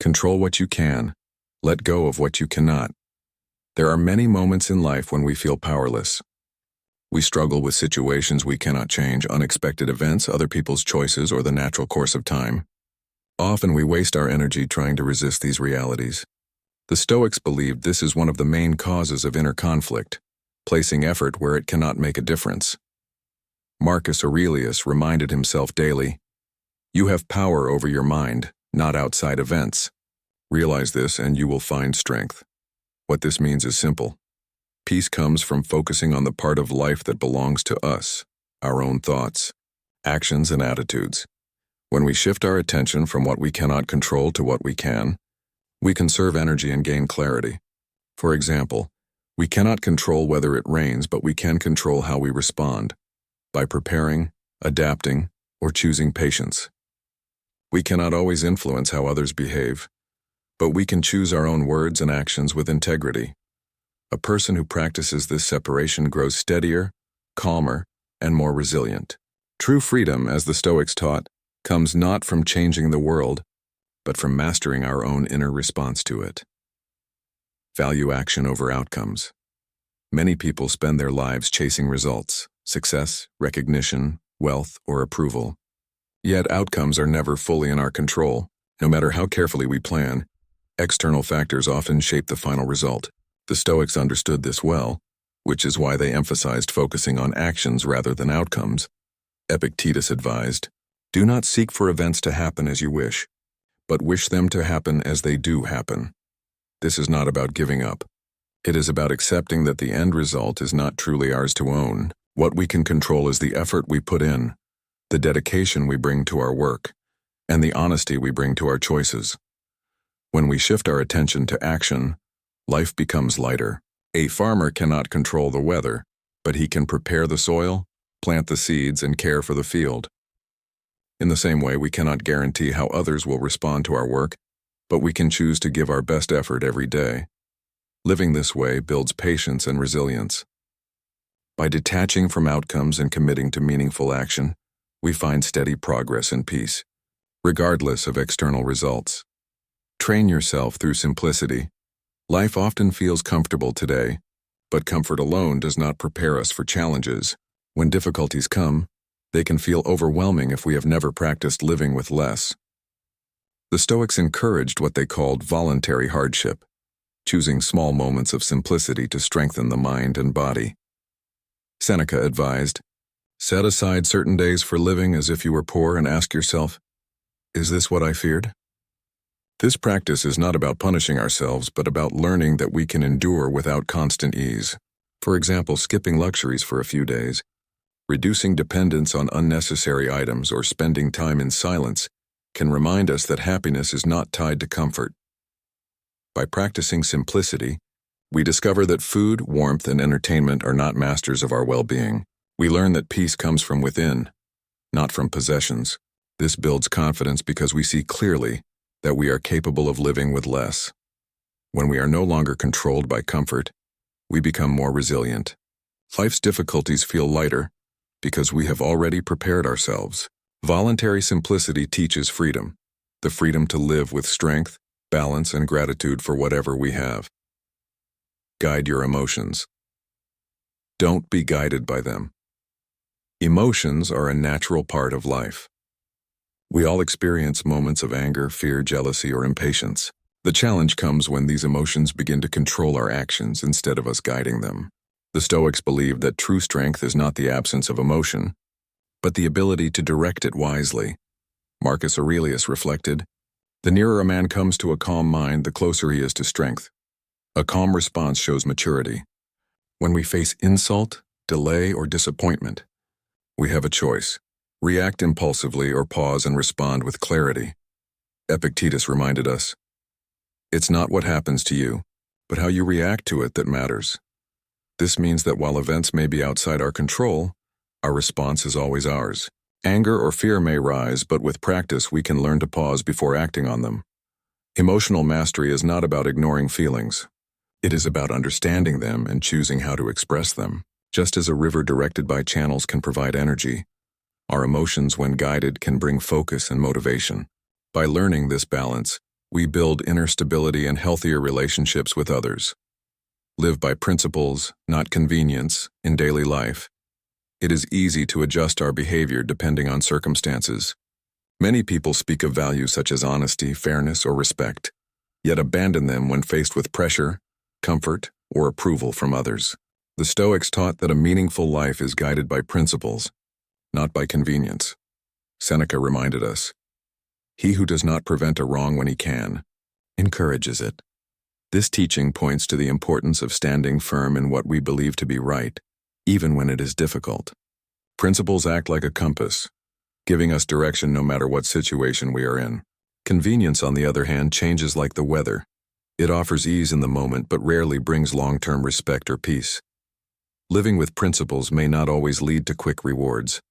Control what you can. Let go of what you cannot. There are many moments in life when we feel powerless. We struggle with situations we cannot change, unexpected events, other people's choices, or the natural course of time. Often we waste our energy trying to resist these realities. The Stoics believed this is one of the main causes of inner conflict, placing effort where it cannot make a difference. Marcus Aurelius reminded himself daily, "You have power over your mind, not outside events. Realize this and you will find strength." What this means is simple. Peace comes from focusing on the part of life that belongs to us, our own thoughts, actions, and attitudes. When we shift our attention from what we cannot control to what we can conserve energy and gain clarity. For example, we cannot control whether it rains, but we can control how we respond, by preparing, adapting, or choosing patience. We cannot always influence how others behave, but we can choose our own words and actions with integrity. A person who practices this separation grows steadier, calmer, and more resilient. True freedom, as the Stoics taught, comes not from changing the world, but from mastering our own inner response to it. Value action over outcomes. Many people spend their lives chasing results, success, recognition, wealth, or approval. Yet outcomes are never fully in our control. No matter how carefully we plan, external factors often shape the final result. The Stoics understood this well, which is why they emphasized focusing on actions rather than outcomes. Epictetus advised, "Do not seek for events to happen as you wish, but wish them to happen as they do happen." This is not about giving up. It is about accepting that the end result is not truly ours to own. What we can control is the effort we put in, the dedication we bring to our work, and the honesty we bring to our choices. When we shift our attention to action, life becomes lighter. A farmer cannot control the weather, but he can prepare the soil, plant the seeds, and care for the field. In the same way, we cannot guarantee how others will respond to our work, but we can choose to give our best effort every day. Living this way builds patience and resilience. By detaching from outcomes and committing to meaningful action, we find steady progress and peace, regardless of external results. Train yourself through simplicity. Life often feels comfortable today, but comfort alone does not prepare us for challenges. When difficulties come, they can feel overwhelming if we have never practiced living with less. The Stoics encouraged what they called voluntary hardship, choosing small moments of simplicity to strengthen the mind and body. Seneca advised, "Set aside certain days for living as if you were poor and ask yourself, 'Is this what I feared?'" This practice is not about punishing ourselves, but about learning that we can endure without constant ease. For example, skipping luxuries for a few days, reducing dependence on unnecessary items, or spending time in silence can remind us that happiness is not tied to comfort. By practicing simplicity, we discover that food, warmth, and entertainment are not masters of our well-being. We learn that peace comes from within, not from possessions. This builds confidence because we see clearly that we are capable of living with less. When we are no longer controlled by comfort, we become more resilient. Life's difficulties feel lighter because we have already prepared ourselves. Voluntary simplicity teaches freedom, the freedom to live with strength, balance, and gratitude for whatever we have. Guide your emotions. Don't be guided by them. Emotions are a natural part of life. We all experience moments of anger, fear, jealousy, or impatience. The challenge comes when these emotions begin to control our actions instead of us guiding them. The Stoics believed that true strength is not the absence of emotion, but the ability to direct it wisely. Marcus Aurelius reflected, "The nearer a man comes to a calm mind, the closer he is to strength. A calm response shows maturity. When we face insult, delay, or disappointment, we have a choice: react impulsively or pause and respond with clarity." Epictetus reminded us, "It's not what happens to you, but how you react to it that matters." This means that while events may be outside our control, our response is always ours. Anger or fear may rise, but with practice we can learn to pause before acting on them. Emotional mastery is not about ignoring feelings. It is about understanding them and choosing how to express them. Just as a river directed by channels can provide energy, our emotions, when guided, can bring focus and motivation. By learning this balance, We build inner stability and healthier relationships with others. Live by principles, not convenience, in daily life. It is easy to adjust our behavior depending on circumstances. Many people speak of values such as honesty, fairness, or respect, yet abandon them when faced with pressure, comfort, or approval from others. The Stoics taught that a meaningful life is guided by principles, not by convenience. Seneca reminded us, "He who does not prevent a wrong when he can, encourages it." This teaching points to the importance of standing firm in what we believe to be right, even when it is difficult. Principles act like a compass, giving us direction no matter what situation we are in. Convenience, on the other hand, changes like the weather. It offers ease in the moment but rarely brings long-term respect or peace. Living with principles may not always lead to quick rewards.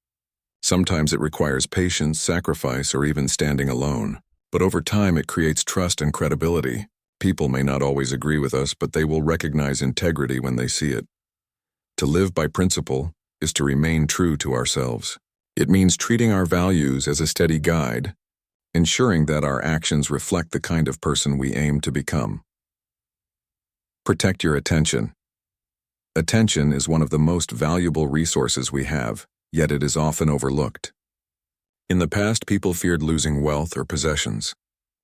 Sometimes it requires patience, sacrifice, or even standing alone. But over time it creates trust and credibility. People may not always agree with us, but they will recognize integrity when they see it. To live by principle is to remain true to ourselves. It means treating our values as a steady guide, ensuring that our actions reflect the kind of person we aim to become. Protect your attention. Attention is one of the most valuable resources we have, yet it is often overlooked. In the past, people feared losing wealth or possessions.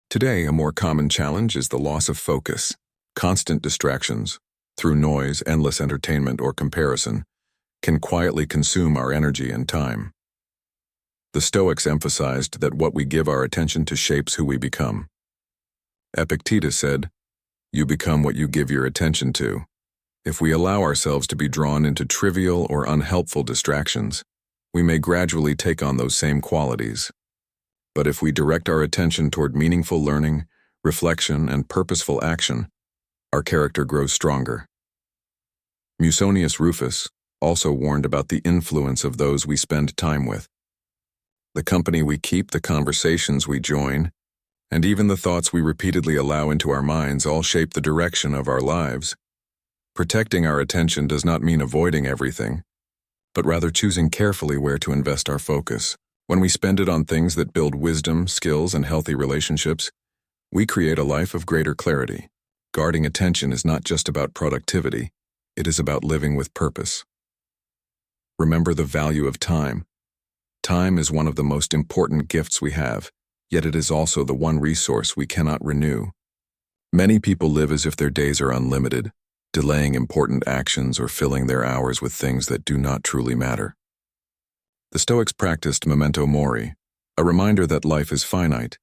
Today, a more common challenge is the loss of focus. Constant distractions, through noise, endless entertainment, or comparison, can quietly consume our energy and time. The Stoics emphasized that what we give our attention to shapes who we become. Epictetus said, "You become what you give your attention to." If we allow ourselves to be drawn into trivial or unhelpful distractions, we may gradually take on those same qualities. But if we direct our attention toward meaningful learning, reflection, and purposeful action, our character grows stronger. Musonius Rufus also warned about the influence of those we spend time with. The company we keep, the conversations we join, and even the thoughts we repeatedly allow into our minds all shape the direction of our lives. Protecting our attention does not mean avoiding everything, but rather choosing carefully where to invest our focus. When we spend it on things that build wisdom, skills, and healthy relationships, we create a life of greater clarity. Guarding attention is not just about productivity, it is about living with purpose. Remember the value of time. Time is one of the most important gifts we have, yet it is also the one resource we cannot renew. Many people live as if their days are unlimited, delaying important actions or filling their hours with things that do not truly matter. The Stoics practiced memento mori, a reminder that life is finite,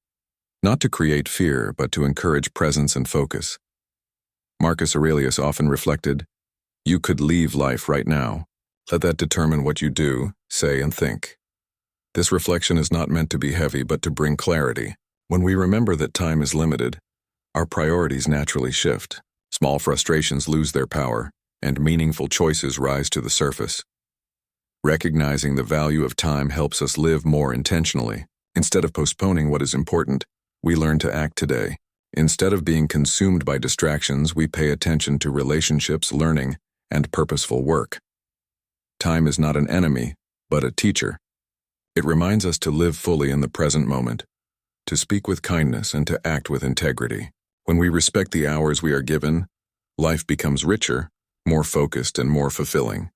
not to create fear, but to encourage presence and focus. Marcus Aurelius often reflected, "You could leave life right now. Let that determine what you do, say, and think." This reflection is not meant to be heavy, but to bring clarity. When we remember that time is limited, our priorities naturally shift. Small frustrations lose their power, and meaningful choices rise to the surface. Recognizing the value of time helps us live more intentionally. Instead of postponing what is important, we learn to act today. Instead of being consumed by distractions, we pay attention to relationships, learning, and purposeful work. Time is not an enemy, but a teacher. It reminds us to live fully in the present moment, to speak with kindness, and to act with integrity. When we respect the hours we are given, life becomes richer, more focused, and more fulfilling.